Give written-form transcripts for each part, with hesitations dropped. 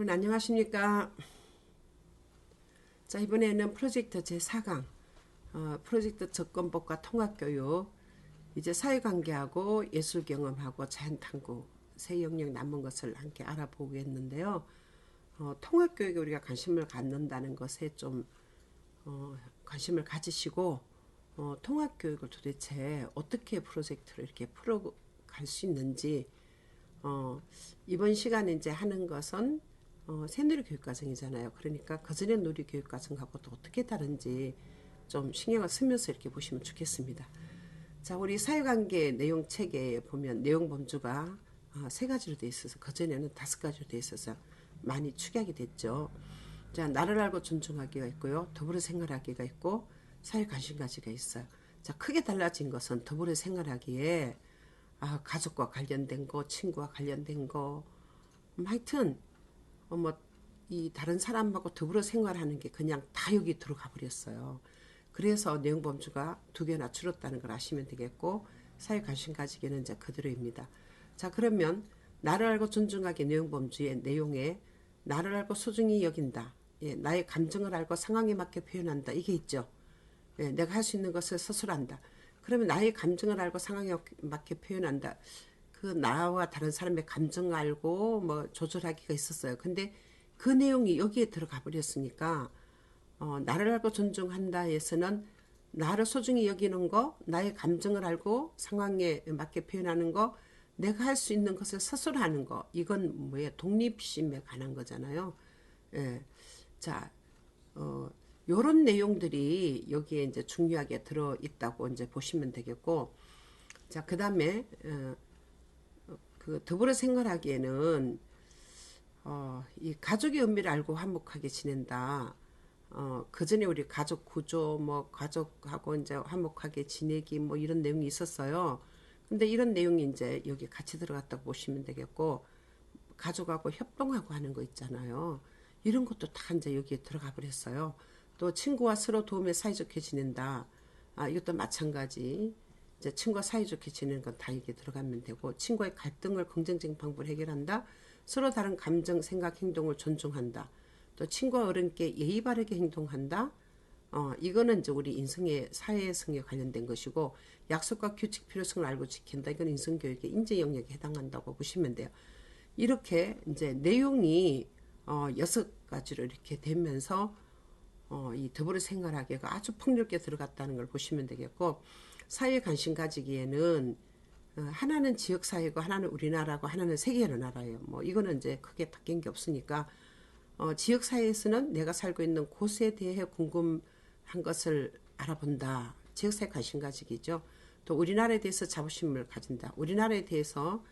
여러분 안녕하십니까? 자, 이번에는 프로젝트 제4강 프로젝트 접근법과 통합교육, 이제 사회관계하고 예술경험하고 자연탐구 세 영역 남은 것을 함께 알아보겠는데요. 통합교육에 우리가 관심을 갖는다는 것에 좀 관심을 가지시고, 통합교육을 도대체 어떻게 프로젝트를 이렇게 풀어갈 수 있는지, 이번 시간에 이제 하는 것은 새누리 교육과정이잖아요. 그러니까 그전의 누리 교육과정하고 또 어떻게 다른지 좀 신경을 쓰면서 이렇게 보시면 좋겠습니다. 자, 우리 사회관계 내용 체계에 보면 내용 범주가 세 가지로 되어 있어서 그전에는 5가지로 되어 있어서 많이 축약이 됐죠. 자, 나를 알고 존중하기가 있고요. 더불어 생활하기가 있고 사회 관심 가지가 있어요. 자, 크게 달라진 것은 더불어 생활하기에 가족과 관련된 거, 친구와 관련된 거, 하여튼 이 다른 사람하고 더불어 생활하는 게 그냥 다 여기 들어가 버렸어요. 그래서 내용 범주가 2개나 줄었다는 걸 아시면 되겠고, 사회 관심 가지기는 이제 그대로입니다. 자, 그러면 나를 알고 존중하기 내용 범주의 내용에 나를 알고 소중히 여긴다, 나의 감정을 알고 상황에 맞게 표현한다, 이게 있죠. 내가 할 수 있는 것을 스스로 한다. 그러면 나의 감정을 알고 상황에 맞게 표현한다. 그 나와 다른 사람의 감정을 알고 뭐 조절하기가 있었어요. 근데 그 내용이 여기에 들어가 버렸으니까, 나를 알고 존중한다에서는 나를 소중히 여기는 거, 나의 감정을 알고 상황에 맞게 표현하는 거, 내가 할 수 있는 것을 스스로 하는 거, 이건 뭐예요? 독립심에 관한 거잖아요. 예. 자, 요런 내용들이 여기에 이제 중요하게 들어 있다고 이제 보시면 되겠고, 자, 그 다음에 그 더불어 생활하기에는 이 가족의 의미를 알고 화목하게 지낸다. 그 전에 우리 가족 구조, 뭐 가족하고 이제 화목하게 지내기, 뭐 이런 내용이 있었어요. 근데 이런 내용이 이제 여기 같이 들어갔다고 보시면 되겠고, 가족하고 협동하고 하는 거 있잖아요. 이런 것도 다 이제 여기에 들어가 버렸어요. 또 친구와 서로 도우며 사이좋게 지낸다. 이것도 마찬가지. 이제 친구와 사이좋게 지내는 건 다 이게 들어가면 되고, 친구의 갈등을 긍정적인 방법으로 해결한다. 서로 다른 감정, 생각, 행동을 존중한다. 또 친구와 어른께 예의 바르게 행동한다. 이거는 이제 우리 인성의 사회성에 관련된 것이고, 약속과 규칙 필요성을 알고 지킨다. 이건 인성교육의 인재 영역에 해당한다고 보시면 돼요. 이렇게 이제 내용이 6가지로 이렇게 되면서 이 더불어 생활하기가 아주 폭넓게 들어갔다는 걸 보시면 되겠고, 사회 관심 가지기에는 하나는 지역사회고 하나는 우리나라고 하나는 세계의 나라예요. 뭐 이거는 이제 크게 바뀐 게 없으니까, 지역사회에서는 내가 살고 있는 곳에 대해 궁금한 것을 알아본다. 지역사회 관심 가지기죠. 또 우리나라에 대해서 자부심을 가진다. 우리나라에 대해서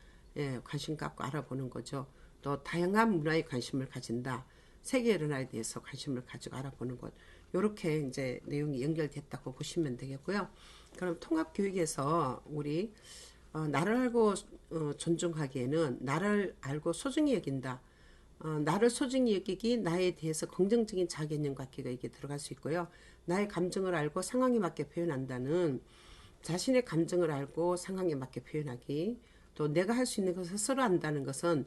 관심 갖고 알아보는 거죠. 또 다양한 문화에 관심을 가진다. 세계의 나라에 대해서 관심을 가지고 알아보는 것. 요렇게 이제 내용이 연결됐다고 보시면 되겠고요. 그럼 통합교육에서 우리 나를 알고 존중하기에는 나를 알고 소중히 여긴다. 나를 소중히 여기기, 나에 대해서 긍정적인 자개념 갖기가 이게 들어갈 수 있고요. 나의 감정을 알고 상황에 맞게 표현한다는, 자신의 감정을 알고 상황에 맞게 표현하기. 또 내가 할 수 있는 것을 스스로 한다는 것은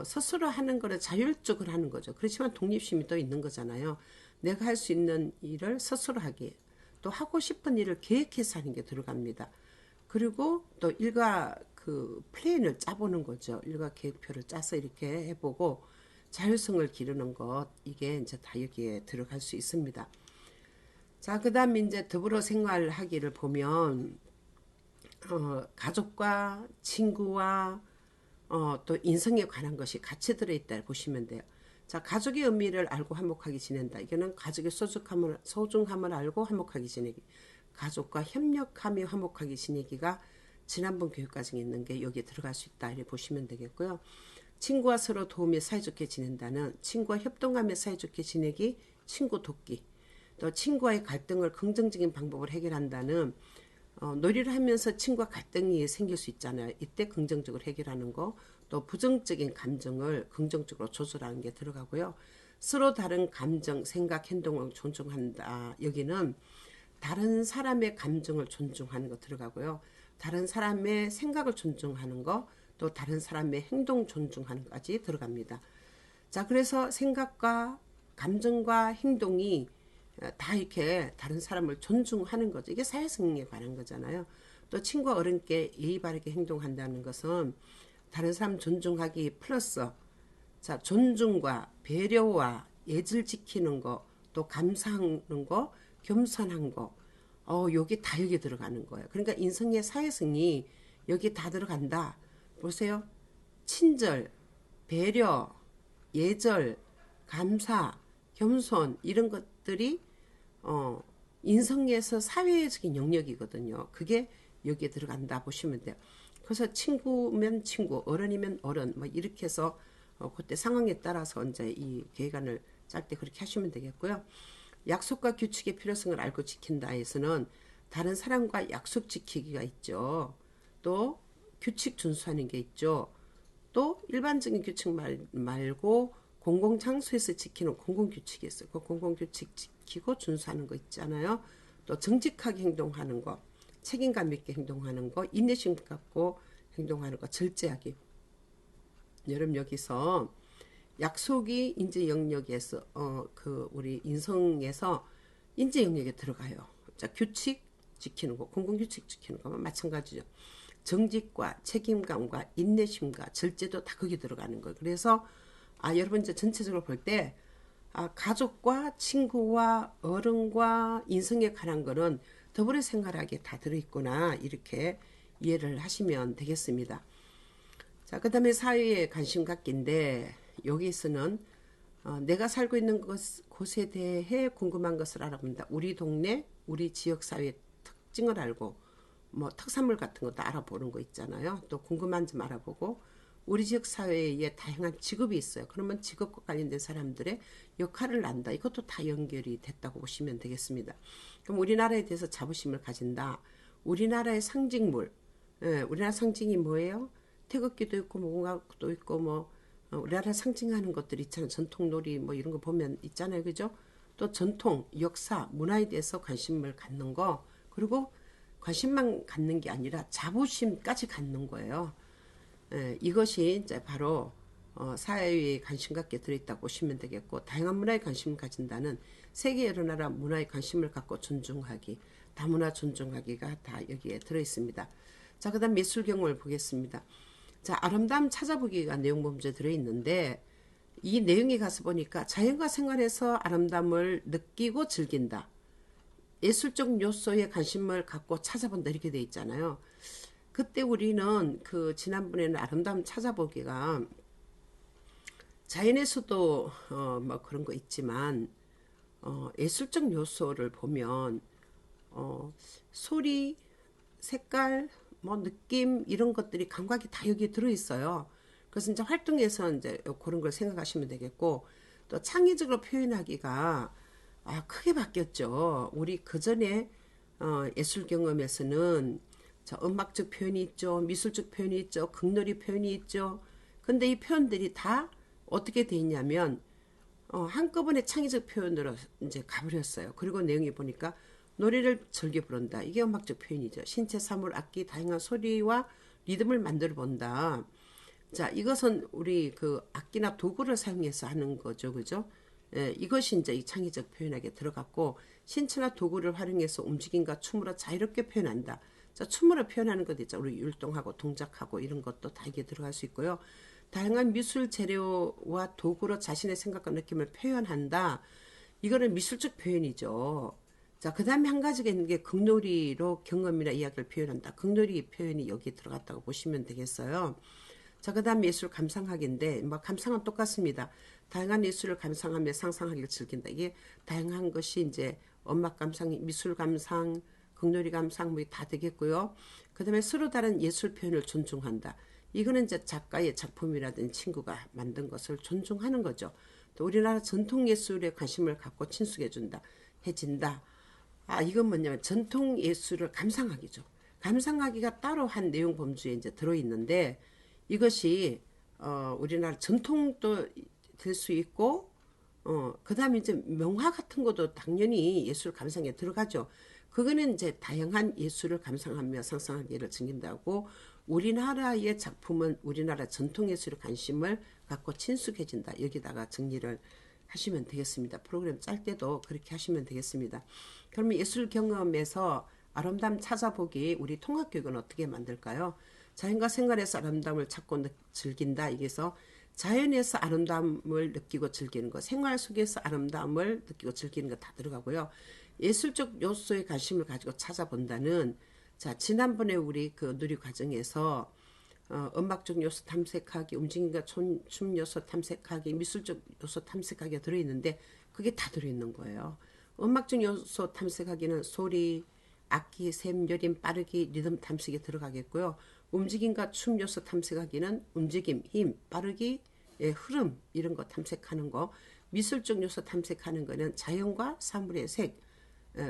스스로 하는 거를 자율적으로 하는 거죠. 그렇지만 독립심이 또 있는 거잖아요. 내가 할 수 있는 일을 스스로 하기, 또 하고 싶은 일을 계획해서 하는 게 들어갑니다. 그리고 또 일과 그 플랜을 짜보는 거죠. 일과 계획표를 짜서 이렇게 해보고 자율성을 기르는 것, 이게 이제 다 여기에 들어갈 수 있습니다. 자, 그 다음에 이제 더불어 생활하기를 보면 가족과 친구와 또 인성에 관한 것이 같이 들어있다 보시면 돼요. 자, 가족의 의미를 알고 화목하게 지낸다. 이거는 가족의 소중함을 알고 화목하게 지내기. 가족과 협력하며 화목하게 지내기가 지난번 교육과정에 있는 게 여기에 들어갈 수 있다, 이렇게 보시면 되겠고요. 친구와 서로 도우며 사이좋게 지낸다는, 친구와 협동하며 사이좋게 지내기, 친구 돕기. 또 친구와의 갈등을 긍정적인 방법으로 해결한다는, 놀이를 하면서 친구와 갈등이 생길 수 있잖아요. 이때 긍정적으로 해결하는 거. 또 부정적인 감정을 긍정적으로 조절하는 게 들어가고요. 서로 다른 감정, 생각, 행동을 존중한다. 여기는 다른 사람의 감정을 존중하는 거 들어가고요. 다른 사람의 생각을 존중하는 거, 또 다른 사람의 행동 존중하는 것까지 들어갑니다. 자, 그래서 생각과 감정과 행동이 다 이렇게 다른 사람을 존중하는 거죠. 이게 사회성에 관한 거잖아요. 또 친구 어른께 예의 바르게 행동한다는 것은 다른 사람 존중하기 플러스 자, 존중과 배려와 예절 지키는 거, 또 감사하는 거, 겸손한 거, 여기 다 여기 들어가는 거예요. 그러니까 인성의 사회성이 여기 다 들어간다. 보세요. 친절, 배려, 예절, 감사, 겸손 이런 것들이 인성에서 사회적인 영역이거든요. 그게 여기에 들어간다 보시면 돼요. 그래서 친구면 친구, 어른이면 어른, 뭐 이렇게 해서 그때 상황에 따라서 이제 이 계획안을 짤 때 그렇게 하시면 되겠고요. 약속과 규칙의 필요성을 알고 지킨다에서는 다른 사람과 약속 지키기가 있죠. 또 규칙 준수하는 게 있죠. 또 일반적인 규칙 말고 공공장소에서 지키는 공공규칙이 있어요. 그 공공규칙 지키고 준수하는 거 있잖아요. 또 정직하게 행동하는 거, 책임감 있게 행동하는 거, 인내심 갖고 행동하는 거, 절제하기. 여러분 여기서 약속이 인재 영역에서 우리 인성에서 인재 영역에 들어가요. 자, 규칙 지키는 거, 공공규칙 지키는 거만 마찬가지죠. 정직과 책임감과 인내심과 절제도 다 거기 들어가는 거예요. 그래서 여러분 이제 전체적으로 볼 때 가족과 친구와 어른과 인성에 관한 거는 더불어 생활하게 다 들어있구나 이렇게 이해를 하시면 되겠습니다. 자, 그 다음에 사회에 관심 갖기인데 여기서는 내가 살고 있는 곳에 대해 궁금한 것을 알아본다. 우리 동네, 우리 지역사회의 특징을 알고 뭐 특산물 같은 것도 알아보는 거 있잖아요. 또 궁금한 점 알아보고 우리 지역 사회에 다양한 직업이 있어요. 그러면 직업과 관련된 사람들의 역할을 안다. 이것도 다 연결이 됐다고 보시면 되겠습니다. 그럼 우리나라에 대해서 자부심을 가진다. 우리나라의 상징물, 우리나라 상징이 뭐예요? 태극기도 있고 무궁화도 있고 뭐 우리나라 상징하는 것들 있잖아요. 전통놀이 뭐 이런 거 보면 있잖아요. 그죠? 또 전통, 역사, 문화에 대해서 관심을 갖는 거 그리고 관심만 갖는 게 아니라 자부심까지 갖는 거예요. 이것이 이제 바로 사회에 관심 갖게 들어있다고 보시면 되겠고 다양한 문화에 관심을 가진다는 세계 여러 나라 문화에 관심을 갖고 존중하기, 다문화 존중하기가 다 여기에 들어있습니다. 자, 그 다음 미술 경험을 보겠습니다. 자, 아름다움 찾아보기가 내용 범주에 들어있는데 이 내용에 가서 보니까 자연과 생활에서 아름다움을 느끼고 즐긴다. 예술적 요소에 관심을 갖고 찾아본다 이렇게 돼 있잖아요. 그때 우리는 지난번에는 아름다움 찾아보기가 자연에서도 뭐 그런 거 있지만 예술적 요소를 보면 소리, 색깔, 뭐 느낌 이런 것들이 감각이 다 여기에 들어있어요. 그래서 이제 활동에서 이제 그런 걸 생각하시면 되겠고 또 창의적으로 표현하기가 크게 바뀌었죠. 우리 그 전에 예술 경험에서는 자, 음악적 표현이 있죠. 미술적 표현이 있죠. 극놀이 표현이 있죠. 근데 이 표현들이 다 어떻게 돼 있냐면 한꺼번에 창의적 표현으로 이제 가버렸어요. 그리고 내용이 보니까 노래를 즐겨 부른다. 이게 음악적 표현이죠. 신체, 사물, 악기, 다양한 소리와 리듬을 만들어 본다. 자, 이것은 우리 악기나 도구를 사용해서 하는 거죠. 그죠? 이것이 이제 이 창의적 표현하게 들어갔고 신체나 도구를 활용해서 움직임과 춤으로 자유롭게 표현한다. 자, 춤으로 표현하는 것 있죠. 우리 율동하고 동작하고 이런 것도 다 이게 들어갈 수 있고요. 다양한 미술 재료와 도구로 자신의 생각과 느낌을 표현한다. 이거는 미술적 표현이죠. 자, 그 다음에 한 가지가 있는 게 극놀이로 경험이나 이야기를 표현한다. 극놀이 표현이 여기 들어갔다고 보시면 되겠어요. 자, 그 다음 예술 감상학인데 뭐 감상은 똑같습니다. 다양한 예술을 감상하며 상상하기를 즐긴다. 이게 다양한 것이 이제 음악 감상, 미술 감상, 극놀이 감상 뭐 다 되겠고요. 그 다음에 서로 다른 예술 표현을 존중한다. 이거는 이제 작가의 작품이라든지 친구가 만든 것을 존중하는 거죠. 또 우리나라 전통 예술에 관심을 갖고 친숙해준다. 해진다. 이건 뭐냐면 전통 예술을 감상하기죠. 감상하기가 따로 한 내용 범주에 이제 들어있는데 이것이 우리나라 전통도 될 수 있고 그 다음에 이제 명화 같은 것도 당연히 예술 감상에 들어가죠. 그거는 이제 다양한 예술을 감상하며 상상하기를 즐긴다고 우리나라의 작품은 우리나라 전통 예술에 관심을 갖고 친숙해진다. 여기다가 정리를 하시면 되겠습니다. 프로그램 짤 때도 그렇게 하시면 되겠습니다. 그러면 예술 경험에서 아름다움 찾아보기, 우리 통합교육은 어떻게 만들까요? 자연과 생활에서 아름다움을 찾고 즐긴다. 이게서 자연에서 아름다움을 느끼고 즐기는 것, 생활 속에서 아름다움을 느끼고 즐기는 것 다 들어가고요. 예술적 요소에 관심을 가지고 찾아본다는, 자, 지난번에 우리 그 누리 과정에서 음악적 요소 탐색하기, 움직임과 춤 요소 탐색하기, 미술적 요소 탐색하기가 들어있는데 그게 다 들어있는 거예요. 음악적 요소 탐색하기는 소리, 악기, 셈, 여림, 빠르기, 리듬 탐색이 들어가겠고요. 움직임과 춤 요소 탐색하기는 움직임, 힘, 빠르기, 흐름 이런 거 탐색하는 거. 미술적 요소 탐색하는 거는 자연과 사물의 색,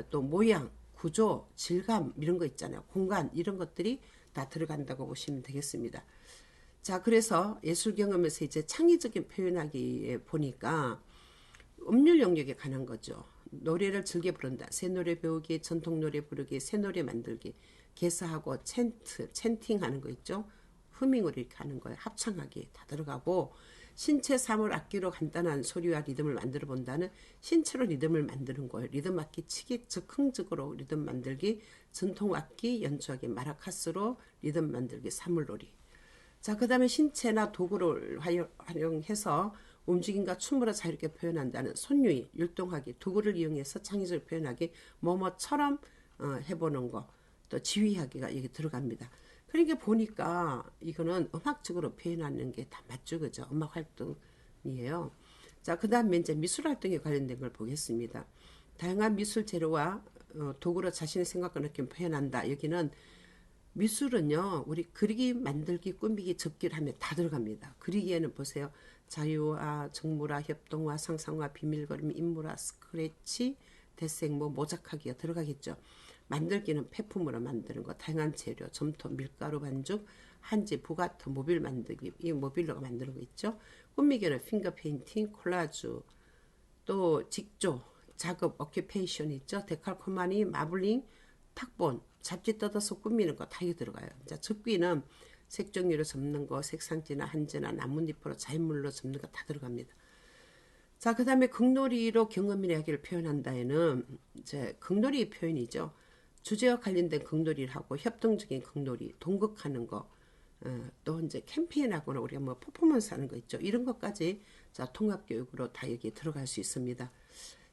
또 모양, 구조, 질감 이런 거 있잖아요. 공간 이런 것들이 다 들어간다고 보시면 되겠습니다. 자, 그래서 예술 경험에서 이제 창의적인 표현하기에 보니까 음률 영역에 관한 거죠. 노래를 즐겨 부른다. 새 노래 배우기, 전통 노래 부르기, 새 노래 만들기, 개사하고 챈팅하는 거 있죠. 흐밍으로 이렇게 하는 거예요. 합창하기 다 들어가고, 신체 사물 악기로 간단한 소리와 리듬을 만들어 본다는 신체로 리듬을 만드는 거예요. 리듬 악기 치기, 즉흥적으로 리듬 만들기, 전통 악기 연주하기, 마라카스로 리듬 만들기, 사물놀이. 자, 그 다음에 신체나 도구를 활용해서 움직임과 춤으로 자유롭게 표현한다는 손유희, 율동하기, 도구를 이용해서 창의적으로 표현하기, 뭐뭐처럼 해보는 거, 또 지휘하기가 여기 들어갑니다. 그러니까 보니까 이거는 음악적으로 표현하는 게 다 맞죠, 그죠? 음악 활동이에요. 자, 그 다음에 이제 미술 활동에 관련된 걸 보겠습니다. 다양한 미술 재료와 도구로 자신의 생각과 느낌 표현한다. 여기는 미술은요, 우리 그리기, 만들기, 꾸미기, 접기를 하면 다 들어갑니다. 그리기에는 보세요. 자유화, 정물화, 협동화, 상상화, 비밀그림, 인물화, 스크래치, 대생, 모작하기가 들어가겠죠. 만들기는 폐품으로 만드는 거, 다양한 재료, 점토, 밀가루 반죽, 한지, 부가트, 모빌 만들기, 이 모빌로가 만드는 거 있죠. 꾸미기는 핑거 페인팅, 콜라주, 또 직조, 작업, 오큐페이션 있죠. 데칼코마니, 마블링, 탁본, 잡지 뜯어서 꾸미는 거 다 이게 들어가요. 자, 접기는 색종이로 접는 거, 색상지나 한지나 나뭇잎으로 자연물로 접는 거 다 들어갑니다. 자, 그 다음에 극놀이로 경험 이야기를 표현한다에는 이제 극놀이 표현이죠. 주제와 관련된 극놀이를 하고 협동적인 극놀이, 동극하는 거, 또 이제 캠페인하거나 우리가 뭐 퍼포먼스 하는 거 있죠. 이런 것까지 자, 통합교육으로 다 여기 들어갈 수 있습니다.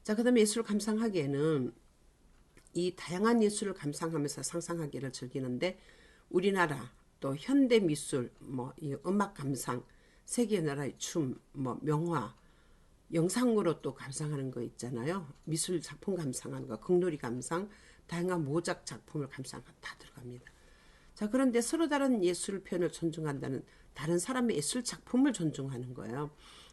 자, 그 다음에 예술 감상하기에는 이 다양한 예술을 감상하면서 상상하기를 즐기는데 우리나라 또 현대 미술, 이 음악 감상, 세계 나라의 춤, 명화, 영상으로 또 감상하는 거 있잖아요. 미술 작품 감상하는 거, 극놀이 감상, 다양한 모작 작품을 감상하는 거 다 들어갑니다. 자, 그런데 서로 다른 예술 표현을 존중한다는 다른 사람의 예술 작품을 존중하는 거예요.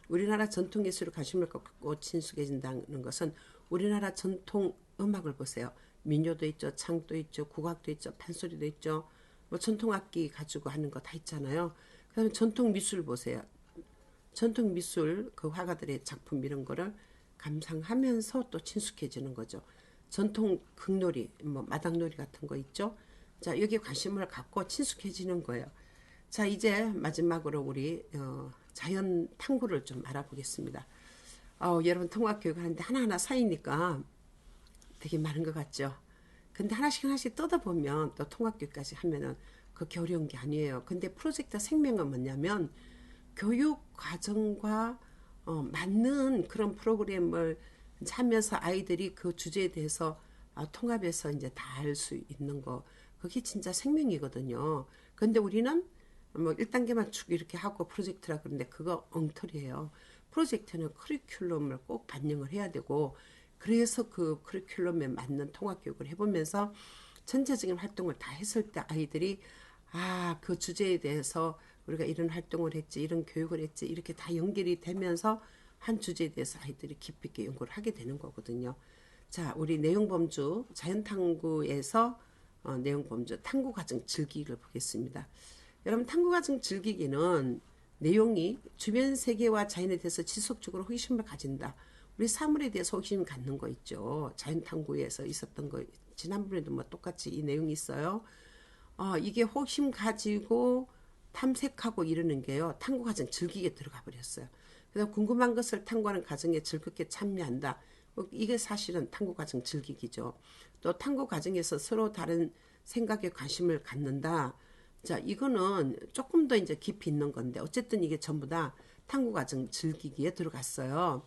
우리나라 전통 예술에 관심을 갖고 친숙해진다는 것은 우리나라 전통 음악을 보세요. 민요도 있죠, 창도 있죠, 국악도 있죠, 판소리도 있죠. 전통 악기 가지고 하는 거 다 있잖아요. 그다음에 전통 미술 보세요. 전통 미술 그 화가들의 작품 이런 거를 감상하면서 또 친숙해지는 거죠. 전통 극놀이, 마당놀이 같은 거 있죠. 자, 여기에 관심을 갖고 친숙해지는 거예요. 자, 이제 마지막으로 우리 자연 탐구를 좀 알아보겠습니다. 여러분 통합교육 하는데 하나하나 쌓이니까 되게 많은 것 같죠. 근데 하나씩 하나씩 뜯어보면 또 통합교육까지 하면은 그렇게 어려운 게 아니에요. 근데 프로젝트 생명은 뭐냐면 교육 과정과 맞는 그런 프로그램을 하면서 아이들이 그 주제에 대해서 통합해서 이제 다 알 수 있는 거, 그게 진짜 생명이거든요. 근데 우리는 1단계만 쭉 이렇게 하고 프로젝트라 그러는데 그거 엉터리예요. 프로젝트는 커리큘럼을 꼭 반영을 해야 되고, 그래서 그 커리큘럼에 맞는 통합교육을 해보면서 전체적인 활동을 다 했을 때 아이들이 그 주제에 대해서 우리가 이런 활동을 했지, 이런 교육을 했지, 이렇게 다 연결이 되면서 한 주제에 대해서 아이들이 깊이 있게 연구를 하게 되는 거거든요. 자, 우리 내용범주 자연탐구에서 내용범주 탐구과정 즐기기를 보겠습니다. 여러분, 탐구과정 즐기기는 내용이 주변 세계와 자연에 대해서 지속적으로 호기심을 가진다. 우리 사물에 대해서 호기심 갖는 거 있죠. 자연탐구에서 있었던 거 지난번에도 똑같이 이 내용이 있어요. 이게 호기심 가지고 탐색하고 이러는 게요. 탐구 과정 즐기게 들어가 버렸어요. 그래서 궁금한 것을 탐구하는 과정에 즐겁게 참여한다. 이게 사실은 탐구 과정 즐기기죠. 또 탐구 과정에서 서로 다른 생각에 관심을 갖는다. 자, 이거는 조금 더 이제 깊이 있는 건데 어쨌든 이게 전부 다 탐구 과정 즐기기에 들어갔어요.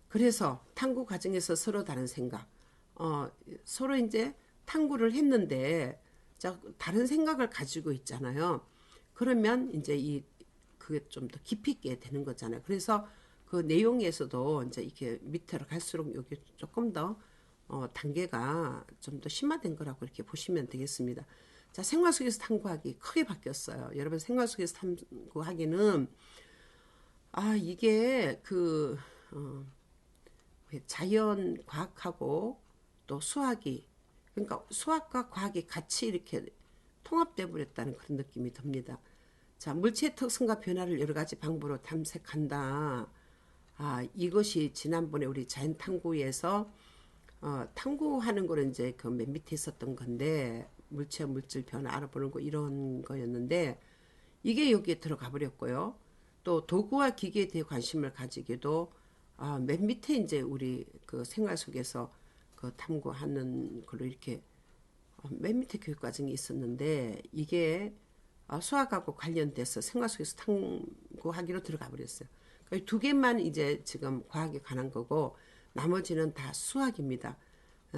그래서 탐구 과정에서 서로 다른 생각, 서로 이제 탐구를 했는데 자, 다른 생각을 가지고 있잖아요. 그러면 이제 그게 좀 더 깊이 있게 되는 거잖아요. 그래서 그 내용에서도 이제 이렇게 밑으로 갈수록 여기 조금 더 단계가 좀 더 심화된 거라고 이렇게 보시면 되겠습니다. 자, 생활 속에서 탐구하기 크게 바뀌었어요. 여러분 생활 속에서 탐구하기는 이게 자연 과학하고 또 수학이 그러니까 수학과 과학이 같이 이렇게 통합돼 버렸다는 그런 느낌이 듭니다. 자, 물체의 특성과 변화를 여러 가지 방법으로 탐색한다. 이것이 지난번에 우리 자연 탐구에서 탐구하는 거는 이제 그 맨 밑에 있었던 건데 물체 물질 변화 알아보는 거 이런 거였는데 이게 여기에 들어가 버렸고요. 또 도구와 기계에 대해 관심을 가지기도 맨 밑에 이제 우리 그 생활 속에서 그 탐구하는 걸로 이렇게 맨 밑에 교육 과정이 있었는데 이게 수학하고 관련돼서 생활 속에서 탐구하기로 들어가 버렸어요. 그러니까 두 개만 이제 지금 과학에 관한 거고 나머지는 다 수학입니다.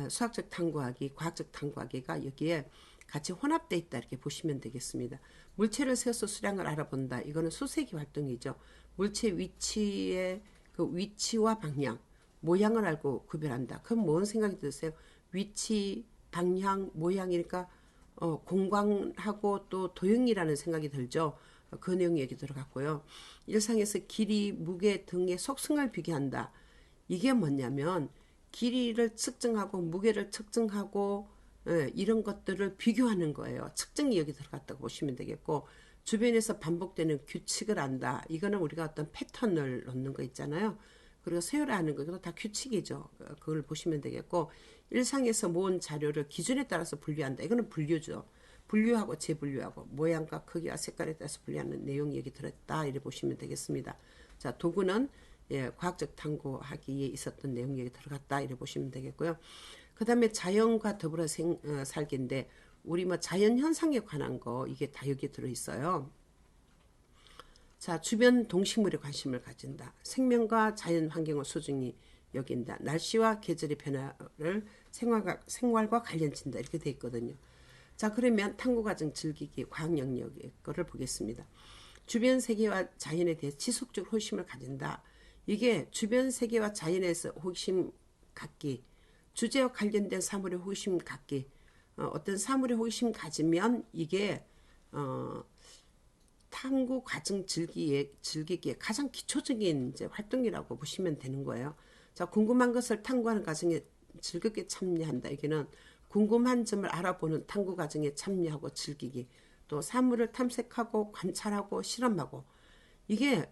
수학적 탐구하기, 과학적 탐구하기가 여기에 같이 혼합돼 있다 이렇게 보시면 되겠습니다. 물체를 세워서 수량을 알아본다. 이거는 수세기 활동이죠. 물체 위치의 그 위치와 방향, 모양을 알고 구별한다. 그럼 뭔 생각이 드세요? 위치, 방향, 모양이니까 공간하고 또 도형이라는 생각이 들죠. 그 내용이 여기 들어갔고요. 일상에서 길이, 무게 등의 속성을 비교한다. 이게 뭐냐면 길이를 측정하고 무게를 측정하고 이런 것들을 비교하는 거예요. 측정이 여기 들어갔다고 보시면 되겠고 주변에서 반복되는 규칙을 안다. 이거는 우리가 어떤 패턴을 넣는 거 있잖아요. 그리고 세열하는 거 이거 다 규칙이죠. 그걸 보시면 되겠고 일상에서 모은 자료를 기준에 따라서 분류한다. 이거는 분류죠. 분류하고 재분류하고 모양과 크기와 색깔에 따라서 분류하는 내용이 여기 들었다. 이렇게 보시면 되겠습니다. 자, 도구는 과학적 탐구하기에 있었던 내용이 여기 들어갔다. 이렇게 보시면 되겠고요. 그 다음에 자연과 더불어 살기인데 우리 뭐 자연 현상에 관한 거 이게 다 여기 들어있어요. 자, 주변 동식물에 관심을 가진다. 생명과 자연 환경을 소중히 여긴다. 날씨와 계절의 변화를 생활과 관련친다. 이렇게 돼 있거든요. 자, 그러면 탐구 과정 즐기기 과학 영역의 거를 보겠습니다. 주변 세계와 자연에 대해 지속적으로 호기심을 가진다. 이게 주변 세계와 자연에서 호기심 갖기, 주제와 관련된 사물에 호기심 갖기, 어떤 사물에 호기심 가지면 이게 탐구 과정 즐기기에 가장 기초적인 이제 활동이라고 보시면 되는 거예요. 자, 궁금한 것을 탐구하는 과정에 즐겁게 참여한다. 여기는 궁금한 점을 알아보는 탐구 과정에 참여하고 즐기기, 또 사물을 탐색하고 관찰하고 실험하고 이게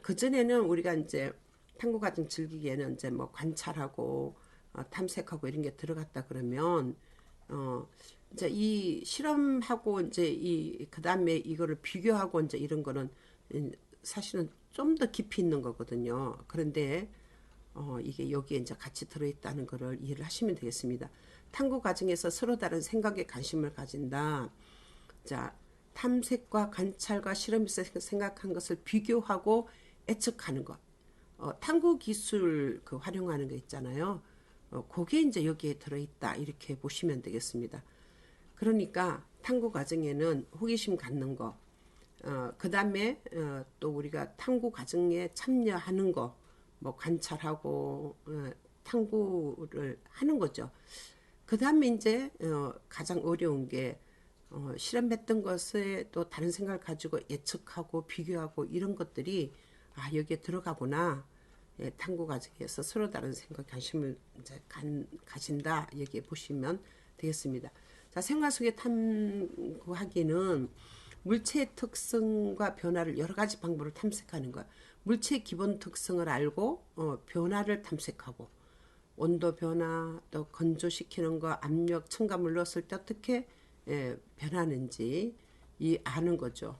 그전에는 우리가 이제 탐구 과정 즐기기에는 이제 뭐 관찰하고 탐색하고 이런 게 들어갔다 그러면 이제 이 실험하고 이제 그다음에 이거를 비교하고 이제 이런 거는 사실은 좀 더 깊이 있는 거거든요. 그런데 이게 여기에 이제 같이 들어있다는 거를 이해를 하시면 되겠습니다. 탐구 과정에서 서로 다른 생각에 관심을 가진다. 자, 탐색과 관찰과 실험에서 생각한 것을 비교하고 예측하는 것. 탐구 기술 활용하는 거 있잖아요. 그게 이제 여기에 들어있다. 이렇게 보시면 되겠습니다. 그러니까 탐구 과정에는 호기심 갖는 거, 그 다음에 또 우리가 탐구 과정에 참여하는 거, 뭐 관찰하고 탐구를 하는 거죠. 그 다음에 이제 가장 어려운 게 실험했던 것에 또 다른 생각을 가지고 예측하고 비교하고 이런 것들이 여기에 들어가구나. 탐구 과정에서 서로 다른 생각, 관심을 이제 가진다. 여기에 보시면 되겠습니다. 자, 생활 속의 탐구하기는 물체의 특성과 변화를 여러 가지 방법으로 탐색하는 거야. 물체의 기본 특성을 알고 변화를 탐색하고 온도 변화, 또 건조시키는 거, 압력, 첨가물 넣었을 때 어떻게 변하는지 아는 거죠.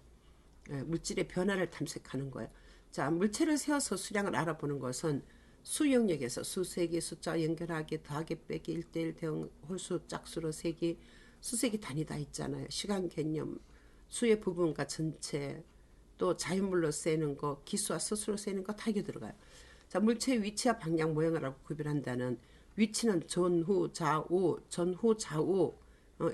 물질의 변화를 탐색하는 거예요. 자, 물체를 세워서 수량을 알아보는 것은 수 영역에서 수, 세기, 숫자, 연결하기, 더하기, 빼기, 1:1 대응, 홀수, 짝수로 세기, 수세기 단위 다 있잖아요. 시간 개념, 수의 부분과 전체, 또 자연물로 세는 거, 기수와 스스로 세는 거 다 이게 들어가요. 자, 물체의 위치와 방향, 모양을 알고 구별한다는 위치는 전후, 좌우, 전후, 좌우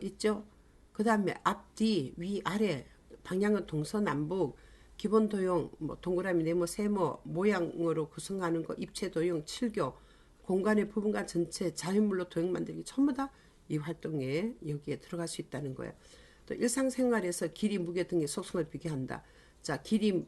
있죠. 그 다음에 앞, 뒤, 위, 아래, 방향은 동서남북, 기본 도형, 뭐 동그라미, 네모, 세모, 모양으로 구성하는 거, 입체 도형, 칠교, 공간의 부분과 전체, 자연물로 도형 만들기 전부 다 이 활동에 여기에 들어갈 수 있다는 거예요. 또 일상생활에서 길이, 무게 등의 속성을 비교한다. 자, 길이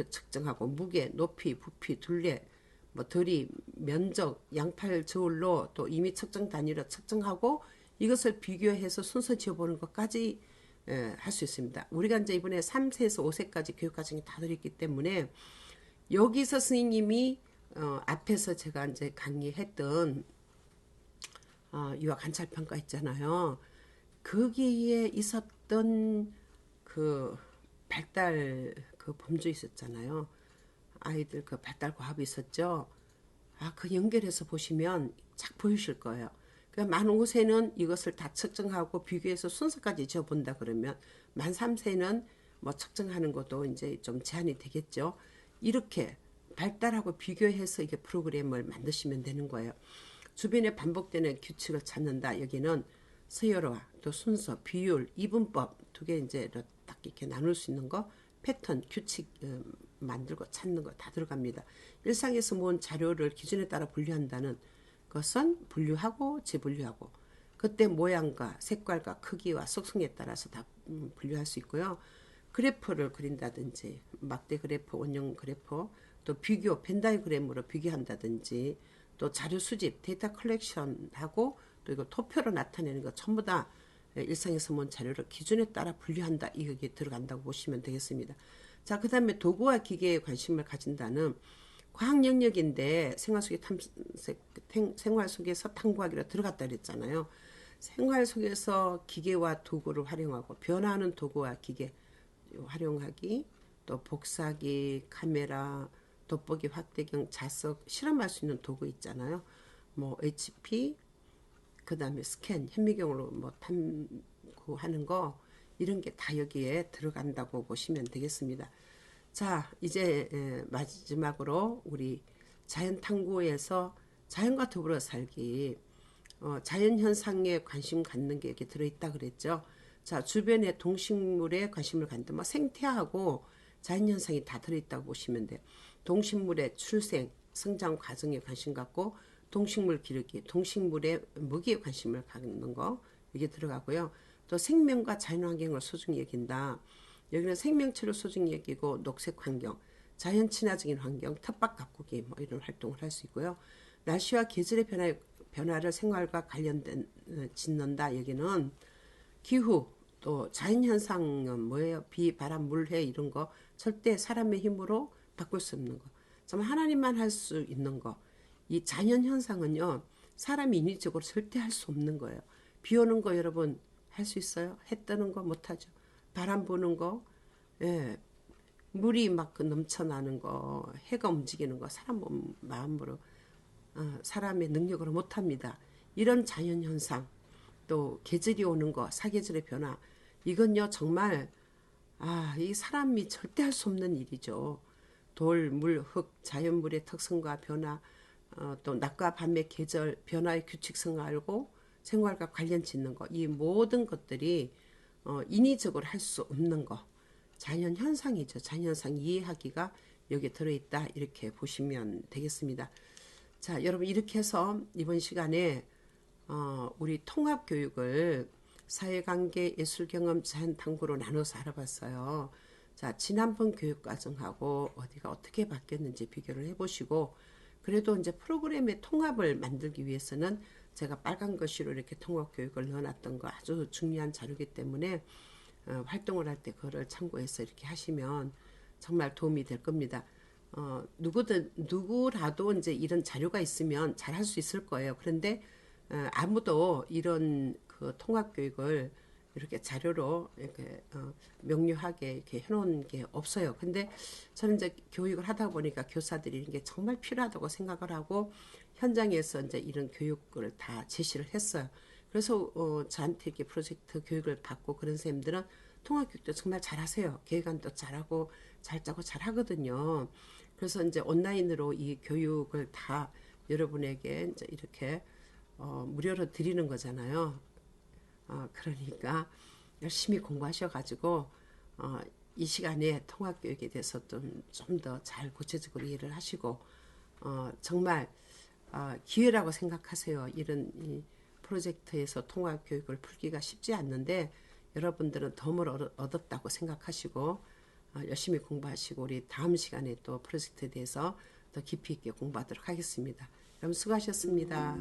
측정하고 무게, 높이, 부피, 둘레, 뭐 거리, 면적, 양팔 저울로 또 이미 측정 단위로 측정하고 이것을 비교해서 순서 지어보는 것까지 할 수 있습니다. 우리가 이제 이번에 3세에서 5세까지 교육 과정이 다 들어있기 때문에 여기서 스님이 앞에서 제가 이제 강의했던 유아 관찰 평가 있잖아요. 거기에 있었던 그 발달 그 범주 있었잖아요. 아이들 그 발달 과업이 있었죠. 그 연결해서 보시면 착 보이실 거예요. 그러니까 만 5세는 이것을 다 측정하고 비교해서 순서까지 지어본다 그러면 만 3세는 뭐 측정하는 것도 이제 좀 제한이 되겠죠. 이렇게 발달하고 비교해서 이게 프로그램을 만드시면 되는 거예요. 주변에 반복되는 규칙을 찾는다. 여기는 서열화, 또 순서, 비율, 이분법 두 개 이제 딱 이렇게 나눌 수 있는 거, 패턴, 규칙 만들고 찾는 거 다 들어갑니다. 일상에서 모은 자료를 기준에 따라 분류한다는 것은 분류하고 재분류하고 그때 모양과 색깔과 크기와 속성에 따라서 다 분류할 수 있고요. 그래프를 그린다든지 막대 그래프, 원형 그래프, 또 비교, 벤다이그램으로 비교한다든지 또 자료 수집, 데이터 컬렉션하고 또 이거 토표로 나타내는 거 전부 다 일상에서 모은 자료를 기준에 따라 분류한다. 이게 들어간다고 보시면 되겠습니다. 자, 그 다음에 도구와 기계에 관심을 가진다는 과학 영역인데 생활 속에서 탐구하기로 들어갔다 그랬잖아요. 생활 속에서 기계와 도구를 활용하고 변화하는 도구와 기계 활용하기, 또 복사기, 카메라, 돋보기, 확대경, 자석, 실험할 수 있는 도구 있잖아요. 뭐 HP, 그 다음에 스캔, 현미경으로 뭐 탐구하는 거 이런 게 다 여기에 들어간다고 보시면 되겠습니다. 자, 이제 마지막으로 우리 자연 탐구에서 자연과 더불어 살기, 자연 현상에 관심 갖는 게 여기 들어있다 그랬죠. 자, 주변의 동식물에 관심을 갖는다. 뭐 생태하고 자연 현상이 다 들어있다고 보시면 돼요. 동식물의 출생, 성장 과정에 관심 갖고 동식물 기르기, 동식물의 먹이에 관심을 갖는 거 이게 들어가고요. 또 생명과 자연환경을 소중히 여긴다. 여기는 생명체를 소중히 여기고 녹색 환경, 자연 친화적인 환경, 텃밭 가꾸기 뭐 이런 활동을 할 수 있고요. 날씨와 계절의 변화를 생활과 관련된 짓는다. 여기는 기후, 또 자연 현상은 뭐예요? 비, 바람, 물, 해 이런 거 절대 사람의 힘으로 바꿀 수 없는 거. 정말 하나님만 할 수 있는 거. 이 자연 현상은요. 사람이 인위적으로 절대 할 수 없는 거예요. 비 오는 거 여러분 할 수 있어요? 해 뜨는 거 못하죠. 바람 부는 거, 예, 물이 막 넘쳐나는 거, 해가 움직이는 거 사람 마음으로 사람의 능력으로 못합니다. 이런 자연 현상, 또 계절이 오는 거, 사계절의 변화, 이건요 정말 이 사람이 절대 할 수 없는 일이죠. 돌, 물, 흙, 자연물의 특성과 변화, 또 낮과 밤의 계절 변화의 규칙성을 알고 생활과 관련 짓는 거, 이 모든 것들이 인위적으로 할 수 없는 거, 자연 현상이죠. 자연 현상 이해하기가 여기에 들어있다 이렇게 보시면 되겠습니다. 자, 여러분 이렇게 해서 이번 시간에 우리 통합교육을 사회관계, 예술경험, 자연탐구로 나눠서 알아봤어요. 자, 지난번 교육과정하고 어디가 어떻게 바뀌었는지 비교를 해보시고, 그래도 이제 프로그램의 통합을 만들기 위해서는 제가 빨간 글씨로 이렇게 통합교육을 넣어놨던 거 아주 중요한 자료이기 때문에 활동을 할 때 그거를 참고해서 이렇게 하시면 정말 도움이 될 겁니다. 누구라도 이제 이런 자료가 있으면 잘 할 수 있을 거예요. 그런데 아무도 이런 그 통합교육을 이렇게 자료로 이렇게 명료하게 이렇게 해놓은 게 없어요. 근데 저는 이제 교육을 하다 보니까 교사들이 이게 정말 필요하다고 생각을 하고 현장에서 이제 이런 교육을 다 제시를 했어요. 그래서 저한테 이렇게 프로젝트 교육을 받고 그런 선생님들은 통합교육도 정말 잘하세요. 계획안도 잘하고 잘 짜고 잘하거든요. 그래서 이제 온라인으로 이 교육을 다 여러분에게 이제 이렇게 무료로 드리는 거잖아요. 그러니까 열심히 공부하셔가지고 이 시간에 통합교육에 대해서 좀 더 잘 구체적으로 이해를 하시고 정말 기회라고 생각하세요. 이런 이 프로젝트에서 통합교육을 풀기가 쉽지 않는데 여러분들은 덤을 얻었다고 생각하시고 열심히 공부하시고 우리 다음 시간에 또 프로젝트에 대해서 더 깊이 있게 공부하도록 하겠습니다. 여러분 수고하셨습니다.